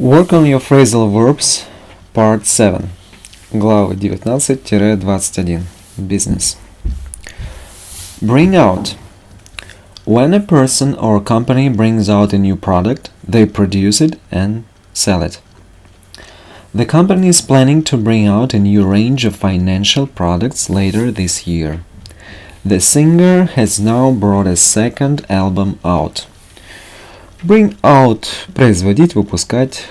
Work on your phrasal verbs, Part 7. Глава 19-21. Business. Bring out. When a person or company brings out a new product, they produce it and sell it. The company is planning to bring out a new range of financial products later this year. The singer has now brought a second album out. Bring out – производить, выпускать.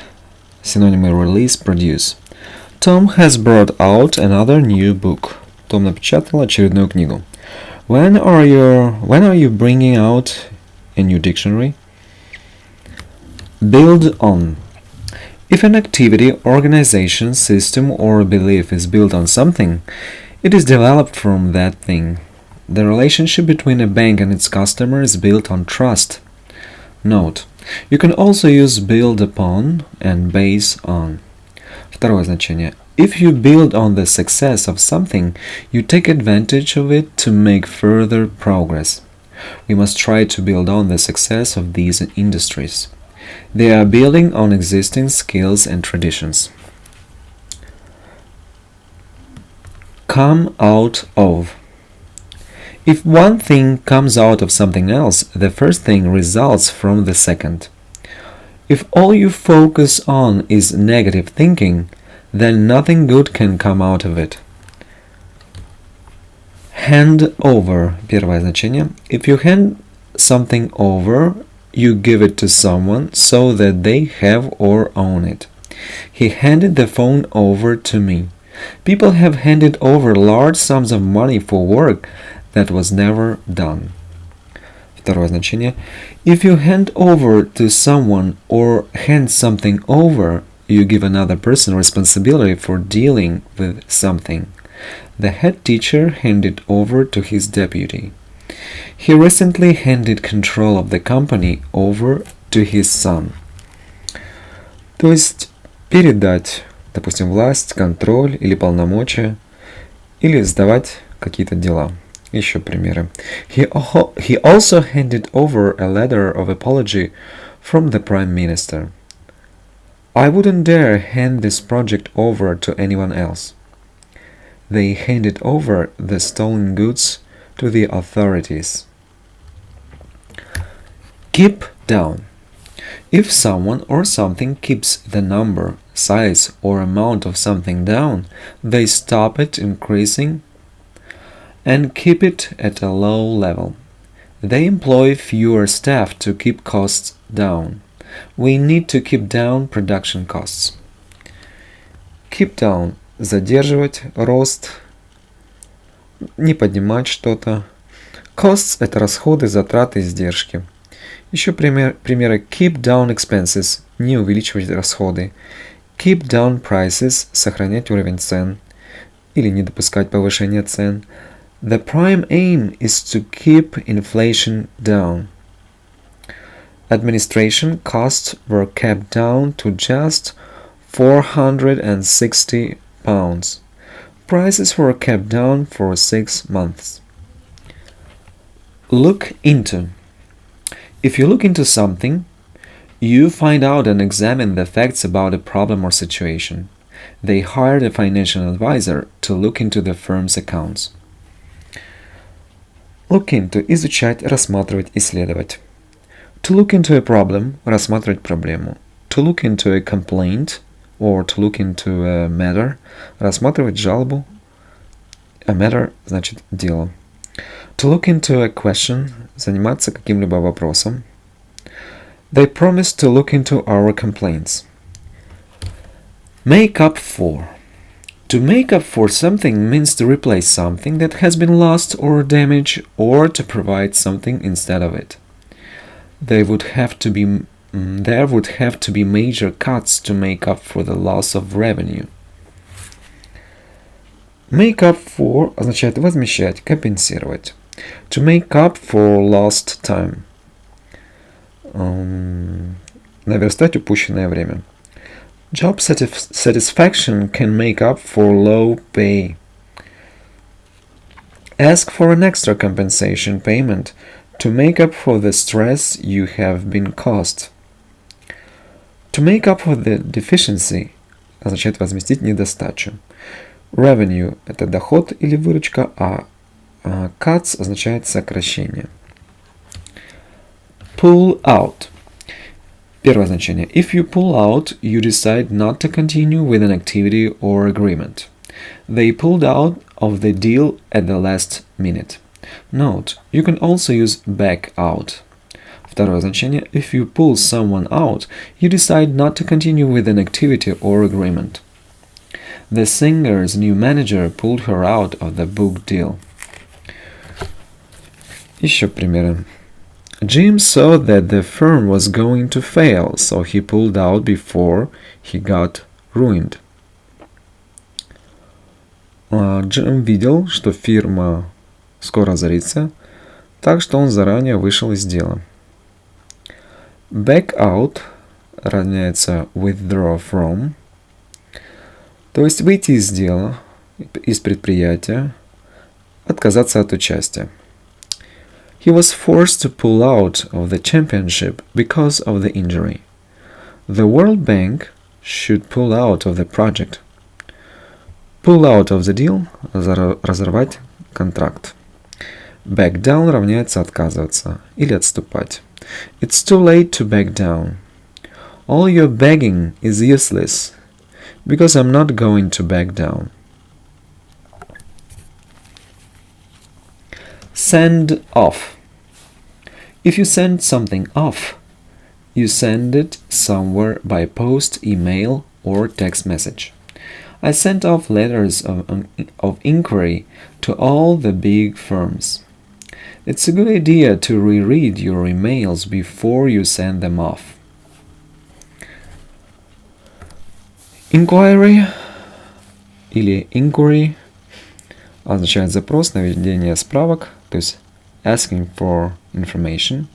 Синонимы release, produce. Tom has brought out another new book. Том напечатал очередную книгу. When are you bringing out a new dictionary? Build on. If an activity, organization, system, or belief is built on something, it is developed from that thing. The relationship between a bank and its customer is built on trust. Note. You can also use build upon and base on. Второе значение. If you build on the success of something, you take advantage of it to make further progress. We must try to build on the success of these industries. They are building on existing skills and traditions. Come out of. If one thing comes out of something else, the first thing results from the second. If all you focus on is negative thinking, then nothing good can come out of it. Hand over. Первое значение. If you hand something over, you give it to someone so that they have or own it. He handed the phone over to me. People have handed over large sums of money for work that was never done. Второе значение. If you hand over to someone or hand something over, you give another person responsibility for dealing with something. The head teacher handed over to his deputy. He recently handed control of the company over to his son. То есть передать, допустим, власть, контроль или полномочия, или сдавать какие-то дела. Еще примеры. He also handed over a letter of apology from the Prime Minister. I wouldn't dare hand this project over to anyone else. They handed over the stolen goods to the authorities. Keep down. If someone or something keeps the number, size, or amount of something down, they stop it increasing and keep it at a low level. They employ fewer staff to keep costs down. We need to keep down production costs. Keep down – задерживать рост, не поднимать что-то. Costs – это расходы, затраты, издержки. Еще примеры keep down expenses – не увеличивать расходы. Keep down prices – сохранять уровень цен или не допускать повышения цен. The prime aim is to keep inflation down. Administration costs were kept down to just £460. Prices were kept down for 6 months. Look into. If you look into something, you find out and examine the facts about a problem or situation. They hired a financial advisor to look into the firm's accounts. Look into – изучать, рассматривать, исследовать. To look into a problem – рассматривать проблему. To look into a complaint or to look into a matter – рассматривать жалобу. A matter – значит дело. To look into a question – заниматься каким-либо вопросом. They promised to look into our complaints. Make up for. To make up for something means to replace something that has been lost or damaged or to provide something instead of it. There would have to be major cuts to make up for the loss of revenue. Make up for означает возмещать, компенсировать. To make up for lost time. Наверстать упущенное время. Job satisfaction can make up for low pay. Ask for an extra compensation payment to make up for the stress you have been caused. To make up for the deficiency означает возместить недостачу. Revenue – это доход или выручка, а cuts означает сокращение. Pull out. Первое значение. If you pull out, you decide not to continue with an activity or agreement. They pulled out of the deal at the last minute. Note, you can also use back out. Второе значение. If you pull someone out, you decide not to continue with an activity or agreement. The singer's new manager pulled her out of the book deal. Еще примеры. Jim saw that the firm was going to fail, so he pulled out before he got ruined. Джим видел, что фирма скоро разорится, так что он заранее вышел из дела. Back out равняется withdraw from, то есть выйти из дела, из предприятия, отказаться от участия. He was forced to pull out of the championship because of the injury. The World Bank should pull out of the project. Pull out of the deal – разорвать контракт. Back down равняется отказываться или отступать. It's too late to back down. All your begging is useless because I'm not going to back down. Send off. If you send something off, you send it somewhere by post, email, or text message. I sent off letters of inquiry to all the big firms. It's a good idea to reread your emails before you send them off. Inquiry или inquiry означает запрос, наведение справок, то есть asking for information.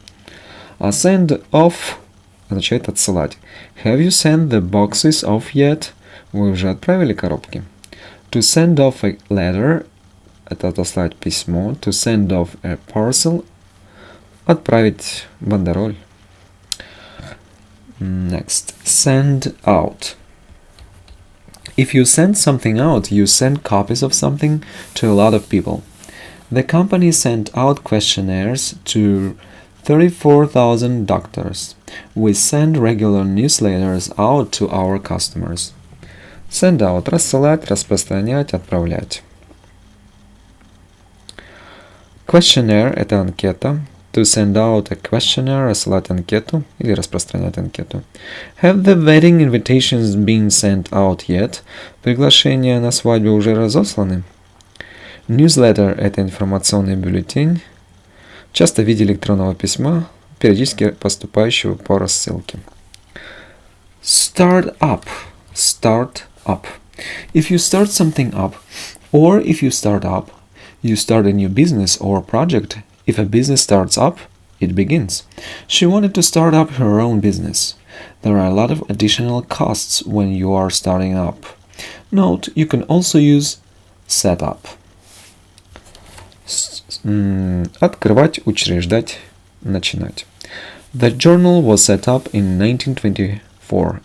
А send off означает отсылать. Have you sent the boxes off yet? Вы уже отправили коробки? To send off a letter – это отослать письмо. To send off a parcel – отправить бандероль. Next. Send out. If you send something out, you send copies of something to a lot of people. The company sent out questionnaires to 34,000 doctors. We send regular newsletters out to our customers. Send out – рассылать, распространять, отправлять. Questionnaire – это анкета. To send out a questionnaire – рассылать анкету или распространять анкету. Have the wedding invitations been sent out yet? Приглашения на свадьбу уже разосланы? Newsletter – это информационный бюллетень, часто в виде электронного письма, периодически поступающего по рассылке. Start up. Start up. If you start something up, or if you start up, you start a new business or project. If a business starts up, it begins. She wanted to start up her own business. There are a lot of additional costs when you are starting up. Note, you can also use set up. Открывать, учреждать, начинать. The journal was set up in 1924.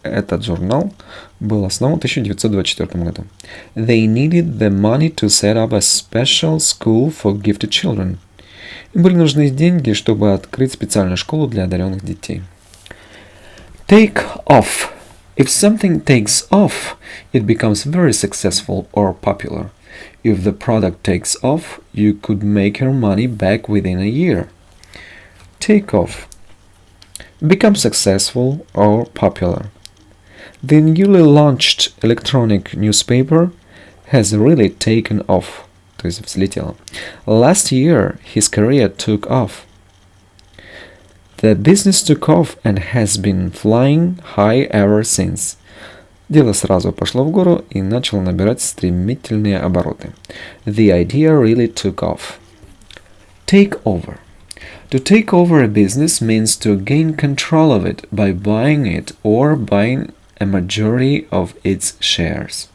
Этот журнал был основан в 1924 году. They needed the money to set up a special school for gifted children. Им были нужны деньги, чтобы открыть специальную школу для одаренных детей. Take off. If something takes off, it becomes very successful or popular. If the product takes off, you could make your money back within a year. Take off. Become successful or popular. The newly launched electronic newspaper has really taken off. То есть взлетело. Last year, his career took off. The business took off and has been flying high ever since. Дело сразу пошло в гору и начало набирать стремительные обороты. The idea really took off. Take over. To take over a business means to gain control of it by buying it or buying a majority of its shares.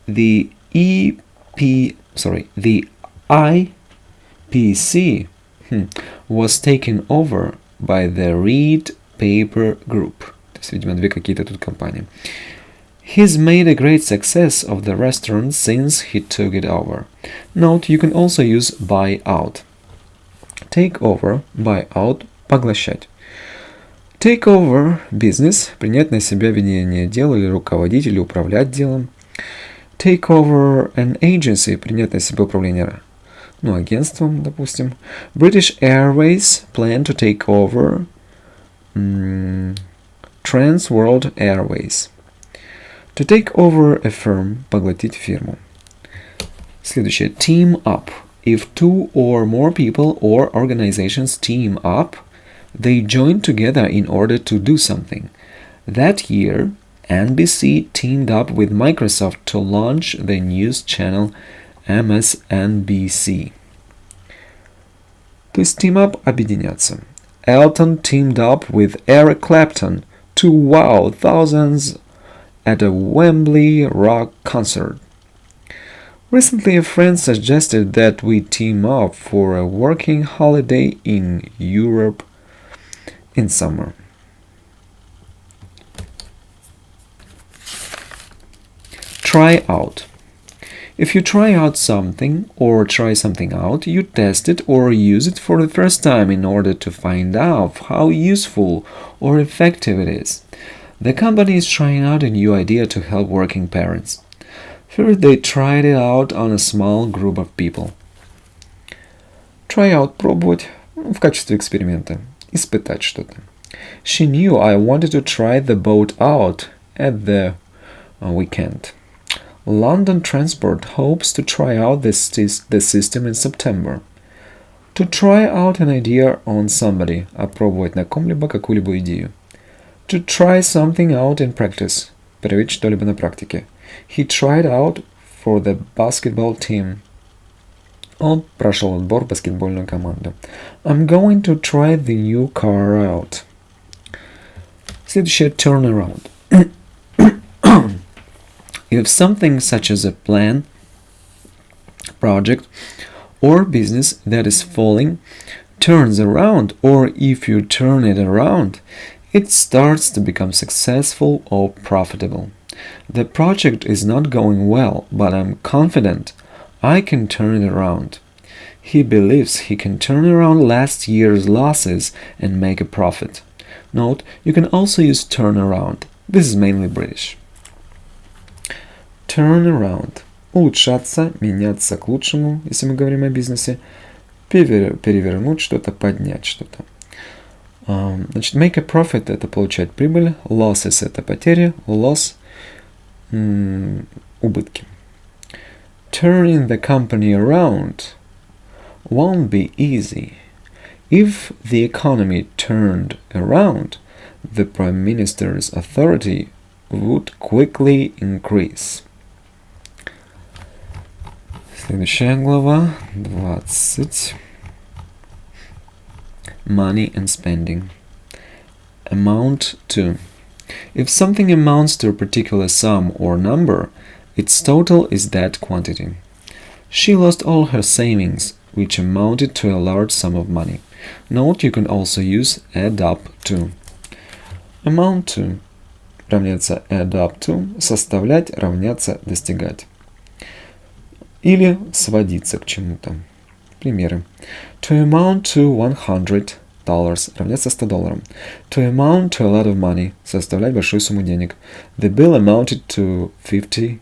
The IPC was taken over by the Reed Paper Group. То То есть, видимо, две какие-то тут компании. He's made a great success of the restaurant since he took it over. Note, you can also use buy out. Take over, buy out, поглощать. Take over – бизнес, принять на себя ведение дела или руководить, или управлять делом. Take over an agency – принять на себя управление, агентством, допустим. British Airways plan to take over Trans World Airways. To take over a firm – поглотить фирму. Следующее. Team up. If two or more people or organizations team up, they join together in order to do something. That year, NBC teamed up with Microsoft to launch the news channel MSNBC. То есть team up – объединяться. Elton teamed up with Eric Clapton to wow thousands at a Wembley rock concert. Recently, a friend suggested that we team up for a working holiday in Europe in summer. Try out. If you try out something or try something out, you test it or use it for the first time in order to find out how useful or effective it is. The company is trying out a new idea to help working parents. First, they tried it out on a small group of people. Try out – пробовать в качестве эксперимента, испытать что-то. She knew I wanted to try the boat out at the weekend. London Transport hopes to try out the system in September. To try out an idea on somebody – опробовать на ком-либо какую-либо идею. To try something out in practice – проверить что-либо на практике. He tried out for the basketball team. Он прошел отбор в баскетбольную команду. I'm going to try the new car out. Следующее – turn around. If something such as a plan, project, or business that is falling turns around, or if you turn it around, it starts to become successful or profitable. The project is not going well, but I'm confident I can turn it around. He believes he can turn around last year's losses and make a profit. Note, you can also use turn around. This is mainly British. Turn around. Улучшаться, меняться к лучшему, если мы говорим о бизнесе. Перевернуть что-то, поднять что-то. Значит, make a profit – это получать прибыль. Losses – это потери. Loss – убытки. Turning the company around won't be easy. If the economy turned around, the Prime Minister's authority would quickly increase. Следующая глава, 20. Money and spending. Amount to. If something amounts to a particular sum or number, its total is that quantity. She lost all her savings, which amounted to a large sum of money. Note, you can also use add up to. Amount to равняется add up to, составлять, равняться, достигать. Или сводиться к чему-то. Примеры. To amount to $100 равняется $100. To amount to a lot of money составлять большую сумму денег. The bill amounted to $50.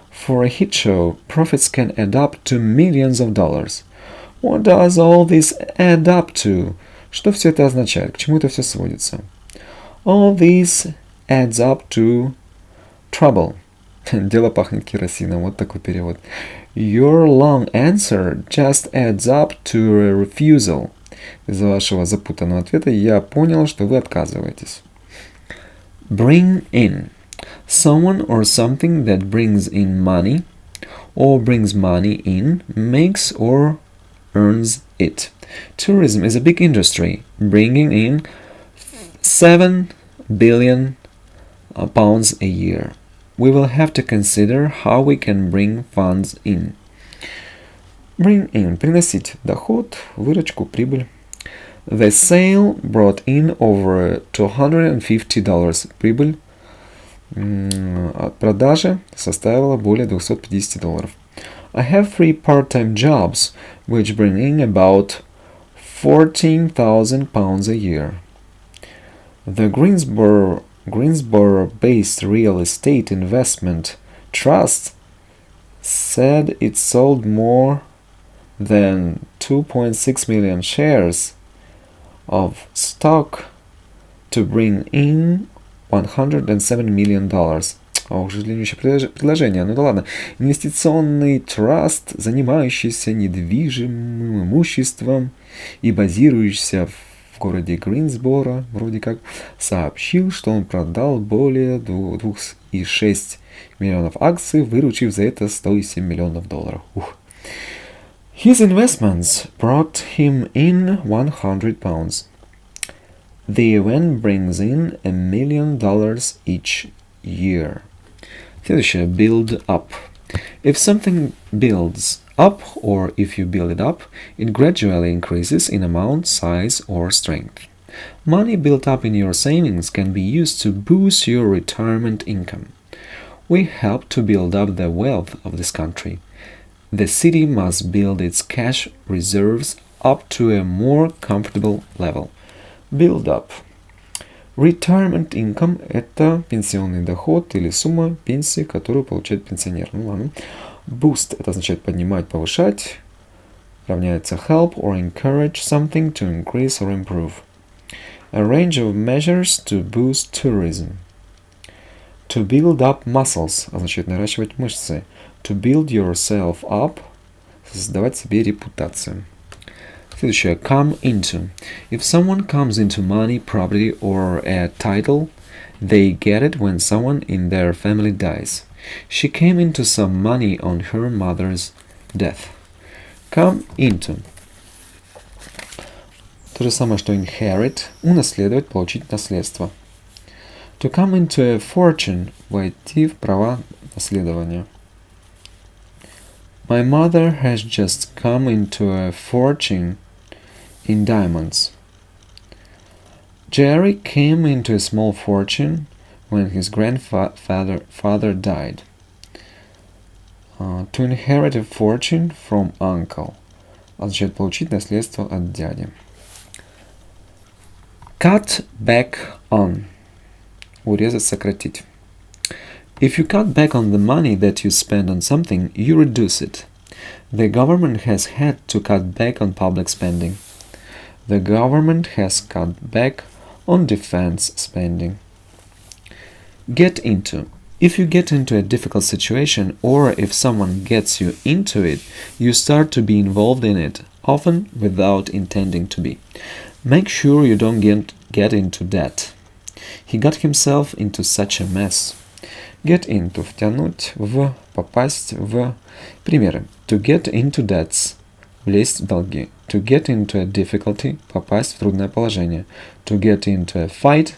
For a hit show, profits can add up to millions of dollars. What does all this add up to? Что все это означает? К чему это все сводится? All this adds up to trouble. Дело пахнет керосином. Вот такой перевод. Your long answer just adds up to a refusal. Из-за вашего запутанного ответа я понял, что вы отказываетесь. Bring in. Someone or something that brings in money or brings money in, makes or earns it. Tourism is a big industry, bringing in 7 billion pounds a year. We will have to consider how we can bring funds in. Bring in – приносить доход, выручку, прибыль. The sale brought in over $250. Прибыль от продажи составила более $250. I have 3 part-time jobs, which bring in about £14,000 a year. The Greensboro-based real estate investment trust said it sold more than 2.6 million shares of stock to bring in $107 million. Ох, длиннющее предложение. Ну да ладно. Инвестиционный траст, занимающийся недвижимым имуществом и базирующийся в городе Гринсборо, вроде как, сообщил, что он продал более 2,6 миллионов акций, выручив за это $107 миллионов. Ух. His investments brought him in £100. The event brings in $1 million each year. Следующее. Build up. If something builds up, or if you build it up, it gradually increases in amount, size, or strength. Money built up in your savings can be used to boost your retirement income. We help to build up the wealth of this country. The city must build its cash reserves up to a more comfortable level. Build up. Retirement income – это пенсионный доход или сумма пенсии, которую получает пенсионер. Ну ладно. Boost – это означает поднимать, повышать. Равняется help or encourage something to increase or improve. A range of measures to boost tourism. To build up muscles – означает наращивать мышцы. To build yourself up – создавать себе репутацию. Следующее. Come into. If someone comes into money, property, or a title, they get it when someone in their family dies. She came into some money on her mother's death. Come into. То же самое, что inherit. Унаследовать, получить наследство. To come into a fortune. Войти в права наследования. My mother has just come into a fortune in diamonds. Jerry came into a small fortune when his grandfather died. To inherit a fortune from uncle. Означает получить наследство от дяди. Cut back on. Урезать, сократить. If you cut back on the money that you spend on something, you reduce it. The government has had to cut back on public spending. The government has cut back on defense spending. Get into. If you get into a difficult situation, or if someone gets you into it, you start to be involved in it, often without intending to be. Make sure you don't get into debt. He got himself into such a mess. Get into. Втянуть в, попасть в. Примеры. To get into debts. Влезть в долги. To get into a difficulty. Попасть в трудное положение. To get into a fight.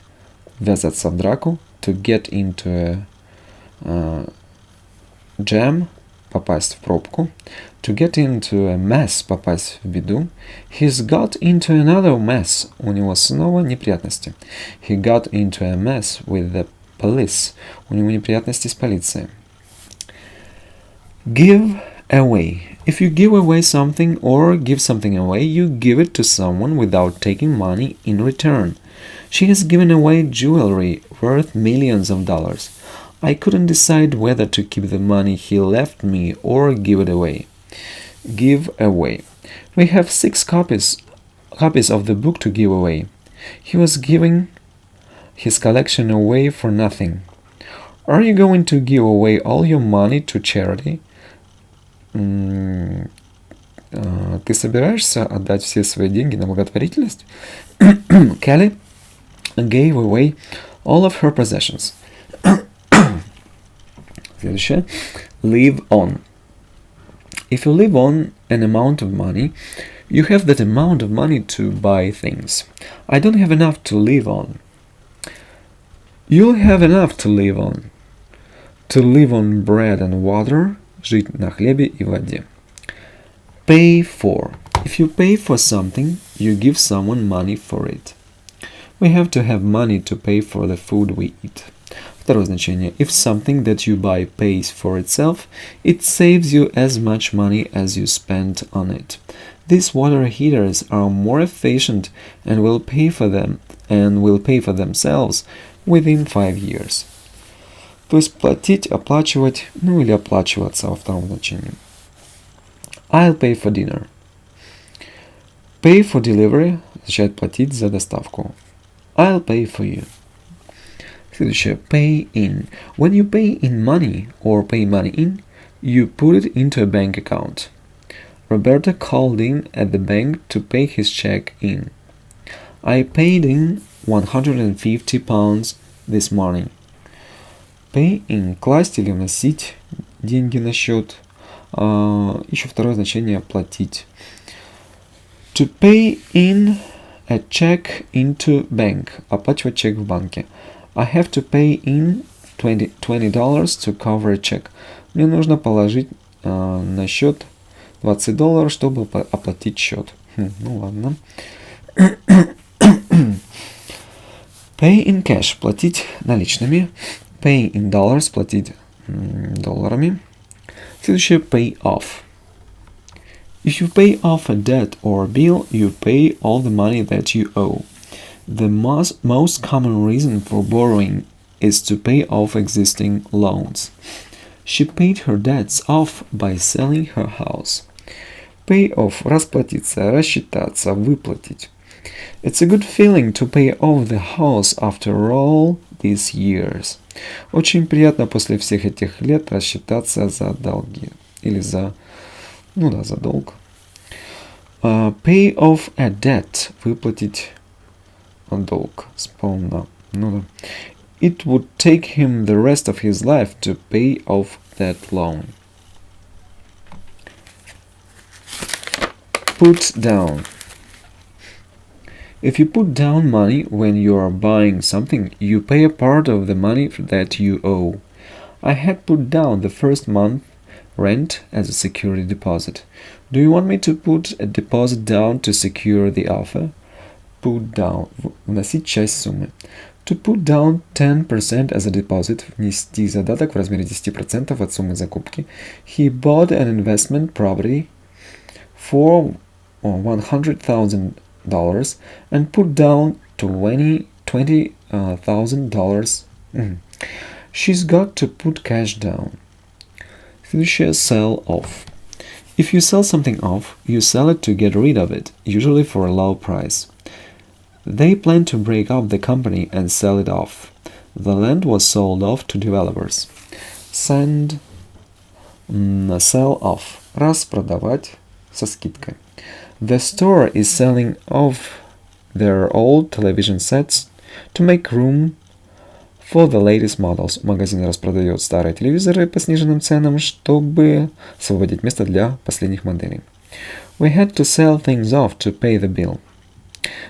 Ввязаться в драку. To get into a jam. Попасть в пробку. To get into a mess. Попасть в беду. He's got into another mess. У него снова неприятности. He got into a mess with the police. У него неприятности с полицией. Give away. If you give away something or give something away, you give it to someone without taking money in return. She has given away jewelry worth millions of dollars. I couldn't decide whether to keep the money he left me or give it away. Give away. We have 6 copies of the book to give away. He was giving his collection away for nothing. Are you going to give away all your money to charity? Ты собираешься отдать все свои деньги на благотворительность? Kelly gave away all of her possessions. Следующее. Live on. If you live on an amount of money, you have that amount of money to buy things. I don't have enough to live on. You'll have enough to live on. To live on bread and water. Жить на хлебе и воде. Pay for. If you pay for something, you give someone money for it. We have to have money to pay for the food we eat. Второе значение. If something that you buy pays for itself, it saves you as much money as you spend on it. These water heaters are more efficient and will pay for themselves within 5 years. То есть платить, оплачивать, ну или оплачиваться во втором значении. I'll pay for dinner. Pay for delivery означает платить за доставку. I'll pay for you. Следующее. Pay in. When you pay in money or pay money in, you put it into a bank account. Roberto called in at the bank to pay his check in. I paid in £150 this morning. Pay in. Класть или вносить деньги на счет. Еще второе значение платить. To pay in a check into bank. Оплачивать чек в банке. I have to pay in $20 to cover a check. Мне нужно положить на счет $20, чтобы оплатить счет. Ну ладно. Pay in cash. Платить наличными. Pay in dollars. Платить долларами. Следующее. Pay off. If you pay off a debt or a bill, you pay all the money that you owe. The most common reason for borrowing is to pay off existing loans. She paid her debts off by selling her house. Pay off – расплатиться, рассчитаться, выплатить. It's a good feeling to pay off the house after all these years. Очень приятно после всех этих лет рассчитаться за долги. Или за долг. Pay off a debt – выплатить долг сполна. It would take him the rest of his life to pay off that loan. Put down. If you put down money when you are buying something, you pay a part of the money that you owe. I had put down the first month rent as a security deposit. Do you want me to put a deposit down to secure the offer? Put down. Вносить часть суммы. To put down 10% as a deposit. Внести задаток в размере 10% от суммы закупки. He bought an investment property for $100,000 and put down $20,000. She's got to put cash down. Следующее. Sell off. If you sell something off, you sell it to get rid of it, usually for a low price. They plan to break up the company and sell it off. The land was sold off to developers. Sell off. Распродавать со скидкой. The store is selling off their old television sets to make room for the latest models. Магазин распродает старые телевизоры по сниженным ценам, чтобы освободить место для последних моделей. We had to sell things off to pay the bill.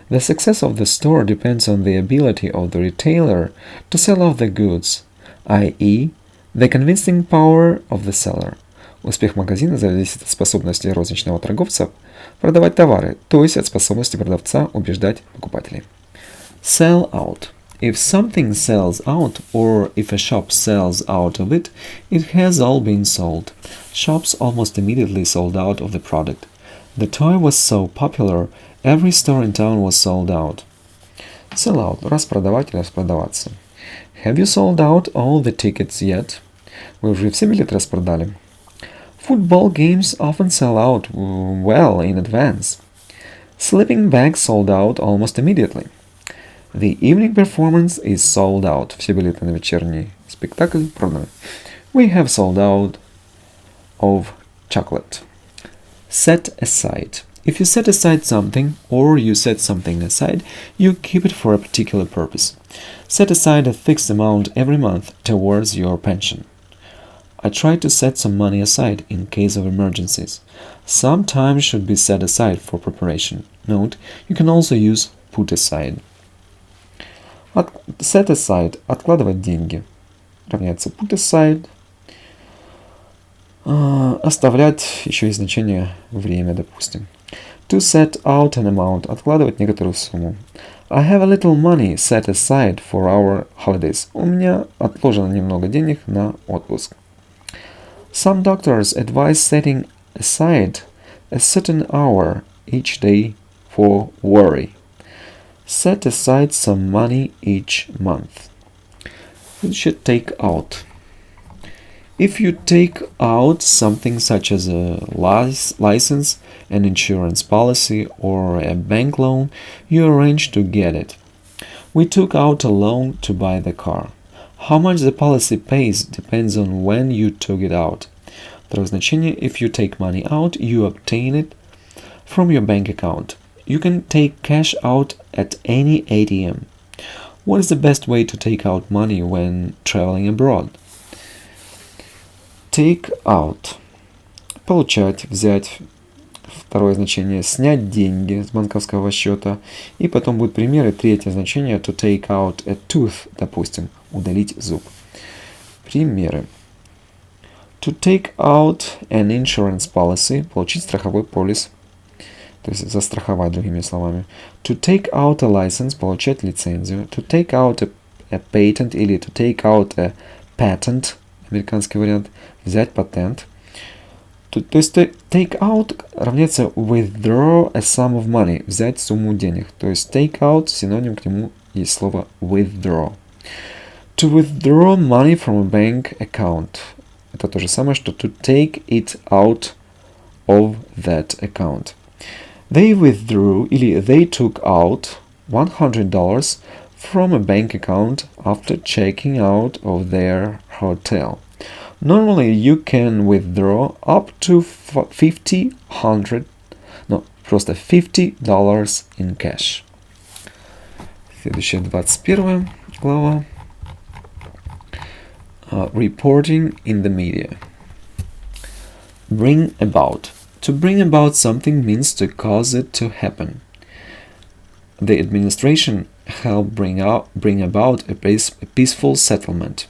The success of the store depends on the ability of the retailer to sell off the goods, i.e., the convincing power of the seller. Успех магазина зависит от способности розничного торговца продавать товары, то есть от способности продавца убеждать покупателей. Sell out. If something sells out, or if a shop sells out of it, it has all been sold. Shops almost immediately sold out of the product. The toy was so popular, every store in town was sold out. Sell out. Распродавать или распродаваться. Have you sold out all the tickets yet? Вы уже все билеты распродали. Football games often sell out well in advance. Sleeping bags sold out almost immediately. The evening performance is sold out. Все билеты на вечерний спектакль проданы. We have sold out of chocolate. Set aside. If you set aside something, or you set something aside, you keep it for a particular purpose. Set aside a fixed amount every month towards your pension. I try to set some money aside in case of emergencies. Some time should be set aside for preparation. Note, you can also use put aside. Set aside – откладывать деньги. Равняется put aside. Оставлять еще и значение время, допустим. To set out an amount – откладывать некоторую сумму. I have a little money set aside for our holidays. У меня отложено немного денег на отпуск. Some doctors advise setting aside a certain hour each day for worry. Set aside some money each month. You should take out. If you take out something such as a license, an insurance policy, or a bank loan, you arrange to get it. We took out a loan to buy the car. How much the policy pays depends on when you took it out. Второе значение. If you take money out, you obtain it from your bank account. You can take cash out at any ATM. What is the best way to take out money when traveling abroad? Take out. Получать, взять. Второе значение. Снять деньги с банковского счета. И потом будут примеры. Третье значение. To take out a tooth, допустим. Удалить зуб. Примеры. To take out an insurance policy. Получить страховой полис. То есть застраховать, другими словами. To take out a license. Получать лицензию. To take out a patent или to take out a patent. Американский вариант. Взять патент. То есть take out равняется withdraw a sum of money. Взять сумму денег. То есть take out, синоним к нему есть слово withdraw. To withdraw money from a bank account. Это то же самое, что to take it out of that account. They withdrew или they took out $100 from a bank account after checking out of their hotel. Normally you can withdraw up to $50 in cash. Следующая 21 глава. Reporting in the media. Bring about. To bring about something means to cause it to happen. The administration helped bring about a peaceful settlement.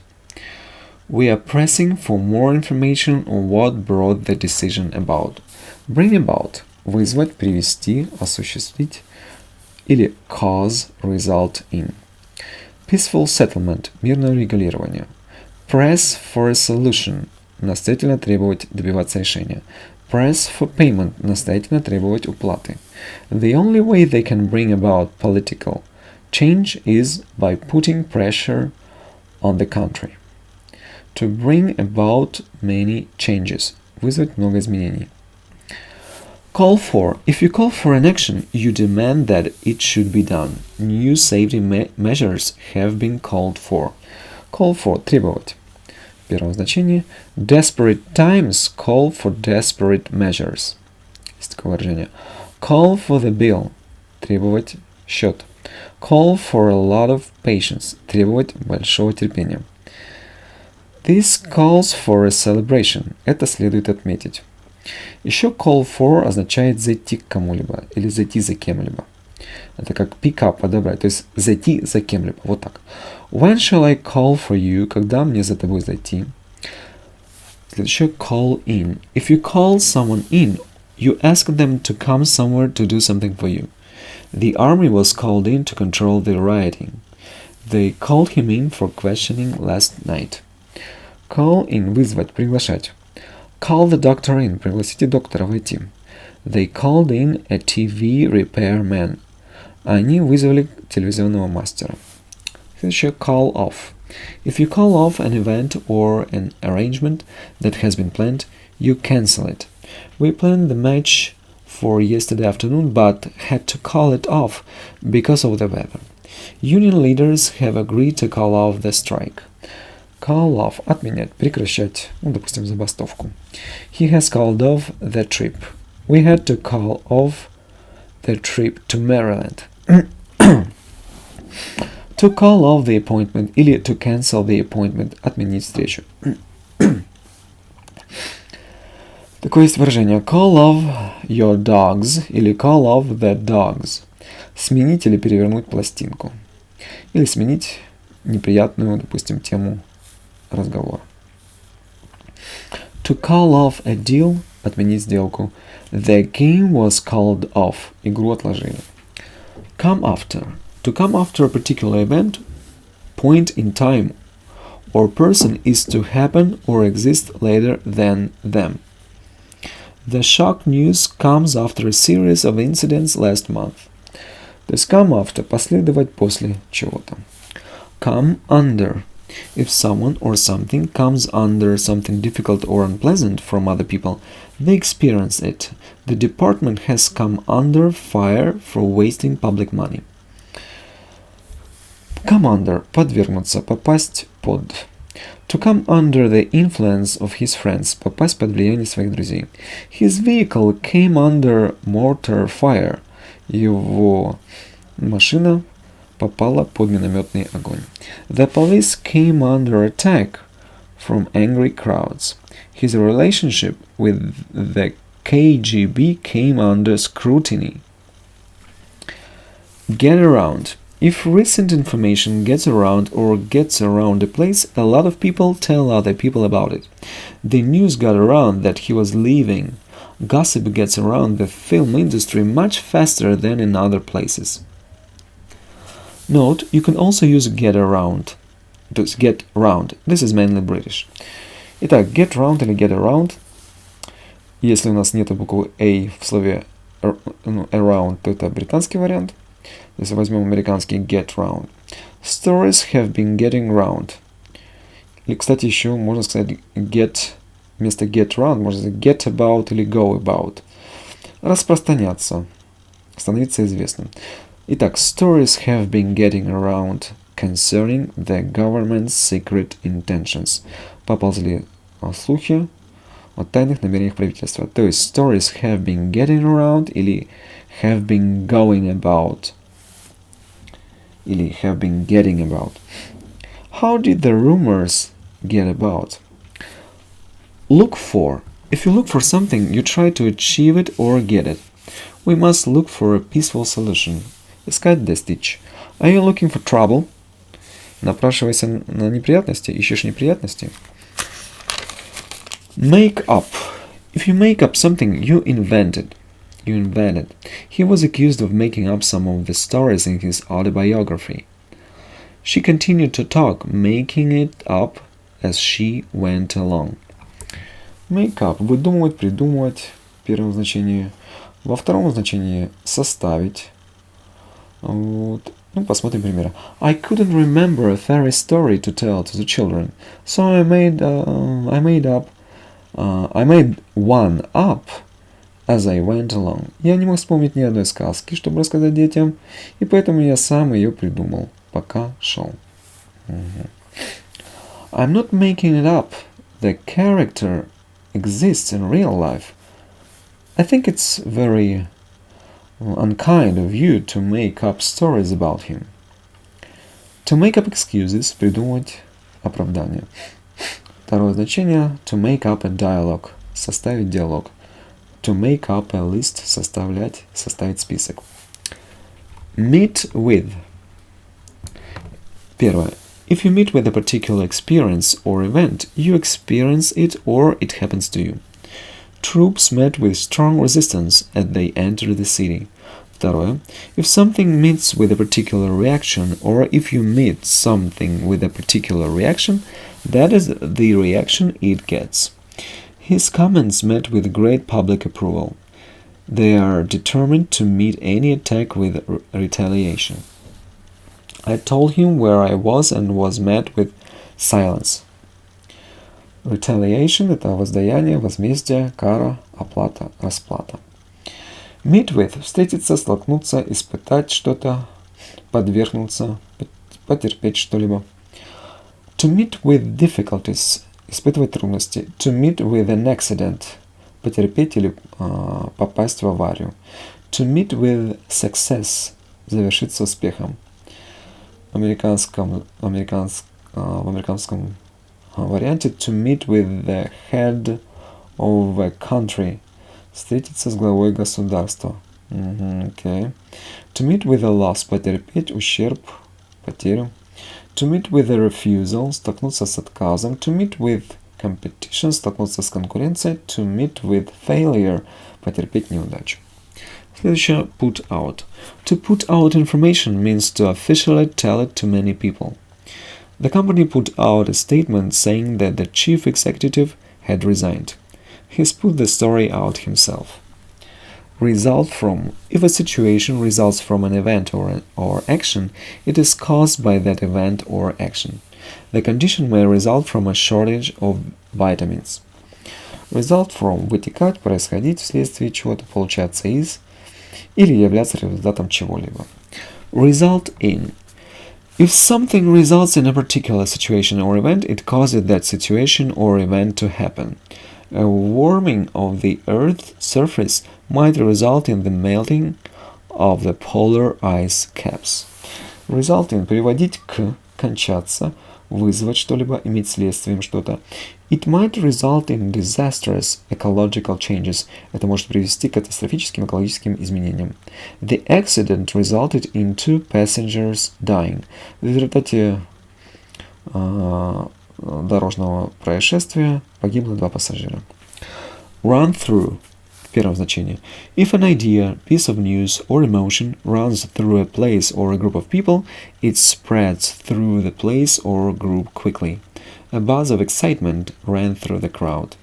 We are pressing for more information on what brought the decision about. Bring about – вызвать, привести, осуществить или cause, result in. Peaceful settlement – мирное регулирование. Press for a solution – настоятельно требовать, добиваться решения. Press for payment – настоятельно требовать уплаты. The only way they can bring about political change is by putting pressure on the country. To bring about many changes. Вызвать много изменений. Call for. If you call for an action, you demand that it should be done. New safety measures have been called for. Call for. Требовать. Первое значение. Desperate times call for desperate measures. Есть такое выражение. Call for the bill. Требовать счет. Call for a lot of patience. Требовать большого терпения. This calls for a celebration. Это следует отметить. Еще call for означает зайти к кому-либо или зайти за кем-либо. Это как pick up, подобрать, то есть зайти за кем-либо. Вот так. When shall I call for you? Когда мне за тобой зайти? Следующее call in. If you call someone in, you ask them to come somewhere to do something for you. The army was called in to control the rioting. They called him in for questioning last night. Call in – вызвать, приглашать. Call the doctor in – пригласите доктора войти. They called in a TV repairman. Они вызвали телевизионного мастера. Следующее call off. If you call off an event or an arrangement that has been planned, you cancel it. We planned the match for yesterday afternoon, but had to call it off because of the weather. Union leaders have agreed to call off the strike. Call off – отменять, прекращать, допустим, забастовку. He has called off the trip. We had to call off the trip to Maryland. To call off the appointment или to cancel the appointment – отменить встречу. Такое есть выражение call off your dogs или call off the dogs. Сменить или перевернуть пластинку. Или сменить неприятную, допустим, тему разговора. To call off a deal отменить сделку. The game was called off. Игру отложили. Come after. To come after a particular event, point in time, or person is to happen or exist later than them. The shock news comes after a series of incidents last month. То есть come after, последовать после чего-то. Come under. If someone or something comes under something difficult or unpleasant from other people, they experience it. The department has come under fire for wasting public money. Come under, подвергнуться, попасть под. To come under the influence of his friends, попасть под влияние своих друзей. His vehicle came under mortar fire. Его машина попала под минометный огонь. The police came under attack from angry crowds. His relationship with the KGB came under scrutiny. Get around. If recent information gets around or gets around a place, a lot of people tell other people about it. The news got around that he was leaving. Gossip gets around the film industry much faster than in other places. Note, you can also use get around. То есть get round. This is mainly British. Итак, get round или get around. Если у нас нет буквы A в слове around, то это британский вариант. Если возьмем американский get round. Stories have been getting round. Или, кстати, еще можно сказать get, вместо get round, можно сказать get about или go about. Распространяться. Становиться известным. Итак, stories have been getting around concerning the government's secret intentions. Поползли слухи о тайных намерениях правительства. То есть stories have been getting around или have been going about. Или have been getting about. How did the rumors get about? Look for. If you look for something, you try to achieve it or get it. We must look for a peaceful solution. Искать, достичь. Are you looking for trouble? Напрашивайся на неприятности, ищешь неприятности. Make up. If you make up something, you invent it. You invented. He was accused of making up some of the stories in his autobiography. She continued to talk, making it up as she went along. Make up. Выдумывать, придумывать. В первом значении. Во втором значении составить. Вот. Ну, посмотрим примеры. I couldn't remember a fairy story to tell to the children, so I made one up as I went along. Я не мог вспомнить ни одной сказки, чтобы рассказать детям, и поэтому я сам ее придумал, пока шел. I'm not making it up. The character exists in real life. I think it's very unkind of you to make up stories about him. To make up excuses, придумать оправдание. Второе значение, to make up a dialogue, составить диалог. To make up a list, составить список. Meet with. Первое. If you meet with a particular experience or event, you experience it or it happens to you. Troops met with strong resistance as they entered the city. Второе. If something meets with a particular reaction, or if you meet something with a particular reaction, that is the reaction it gets. His comments met with great public approval. They are determined to meet any attack with retaliation. I told him where I was and was met with silence. Retaliation – это воздаяние, возмездие, кара, оплата, расплата. Meet with – встретиться, столкнуться, испытать что-то, подвергнуться, потерпеть что-либо. To meet with difficulties – испытывать трудности. To meet with an accident – потерпеть или попасть в аварию. To meet with success – завершиться успехом. В американском варианте to meet with the head of a country. Встретиться с главой государства. Okay. To meet with a loss. Потерпеть ущерб, потерю. To meet with a refusal. Столкнуться с отказом. To meet with competition, столкнуться с конкуренцией, to meet with failure, потерпеть неудачу. Следующее, put out. To put out information means to officially tell it to many people. The company put out a statement saying that the chief executive had resigned. He's put the story out himself. Result from. If a situation results from an event or action, it is caused by that event or action. The condition may result from a shortage of vitamins. Result from – вытекать, происходить вследствие чего-то, получаться из или являться результатом чего-либо. Result in. If something results in a particular situation or event, it causes that situation or event to happen. A warming of the Earth's surface might result in the melting of the polar ice caps. Result in – приводить к, кончаться, вызвать что-либо, иметь следствием что-то. It might result in disastrous ecological changes. Это может привести к катастрофическим экологическим изменениям. The accident resulted in 2 passengers dying. В результате дорожного происшествия погибло 2 пассажира. Run through. В первом значении. If an idea, piece of news, or emotion runs through a place or a group of people, it spreads through the place or group quickly. A buzz of excitement ran through the crowd.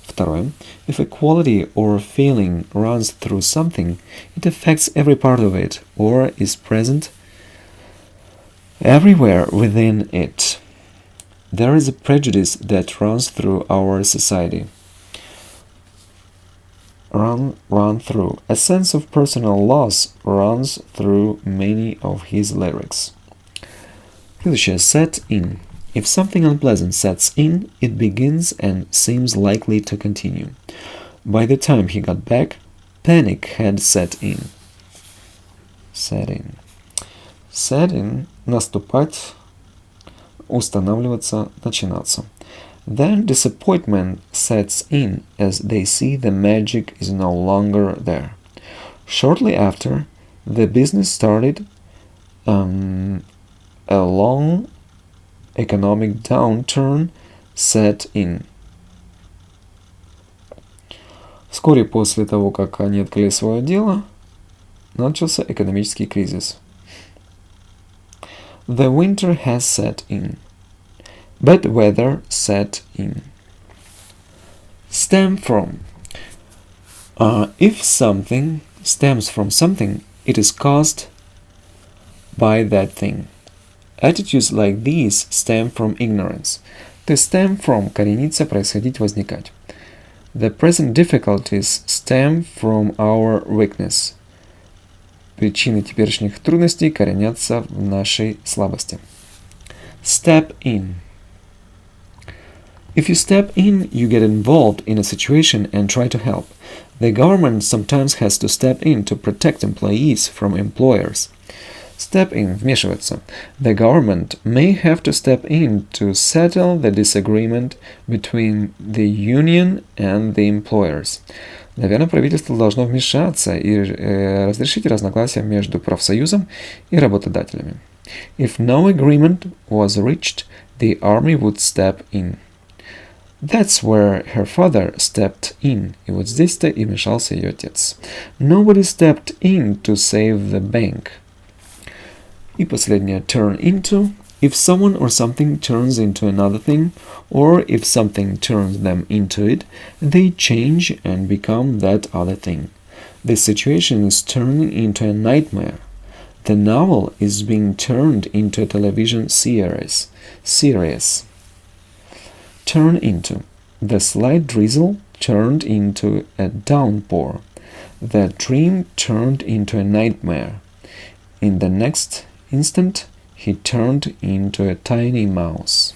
Второе. If a quality or feeling runs through something, it affects every part of it or is present everywhere within it. There is a prejudice that runs through our society. Run through. A sense of personal loss runs through many of his lyrics. Следующее. Set in. If something unpleasant sets in, it begins and seems likely to continue. By the time he got back, panic had set in. Set in. Set in – наступать, устанавливаться, начинаться. Then disappointment sets in as they see the magic is no longer there. Shortly after, the business started a long economic downturn set in. Вскоре после того, как они открыли свое дело, начался экономический кризис. The winter has set in. Bad weather set in. Stem from. If something stems from something, it is caused by that thing. Attitudes like these stem from ignorance. To stem from – корениться, происходить, возникать. The present difficulties stem from our weakness. Причины теперешних трудностей коренятся в нашей слабости. Step in. If you step in, you get involved in a situation and try to help. The government sometimes has to step in to protect employees from employers. Step in – вмешиваться. The government may have to step in to settle the disagreement between the union and the employers. Наверное, правительство должно вмешаться и разрешить разногласия между профсоюзом и работодателями. If no agreement was reached, the army would step in. That's where her father stepped in. И вот здесь-то и вмешался ее отец. Nobody stepped in to save the bank. И последнее, turn into. If someone or something turns into another thing, or if something turns them into it, they change and become that other thing. The situation is turning into a nightmare. The novel is being turned into a television series. Turn into. The slight drizzle turned into a downpour. The dream turned into a nightmare. In the next instant, he turned into a tiny mouse.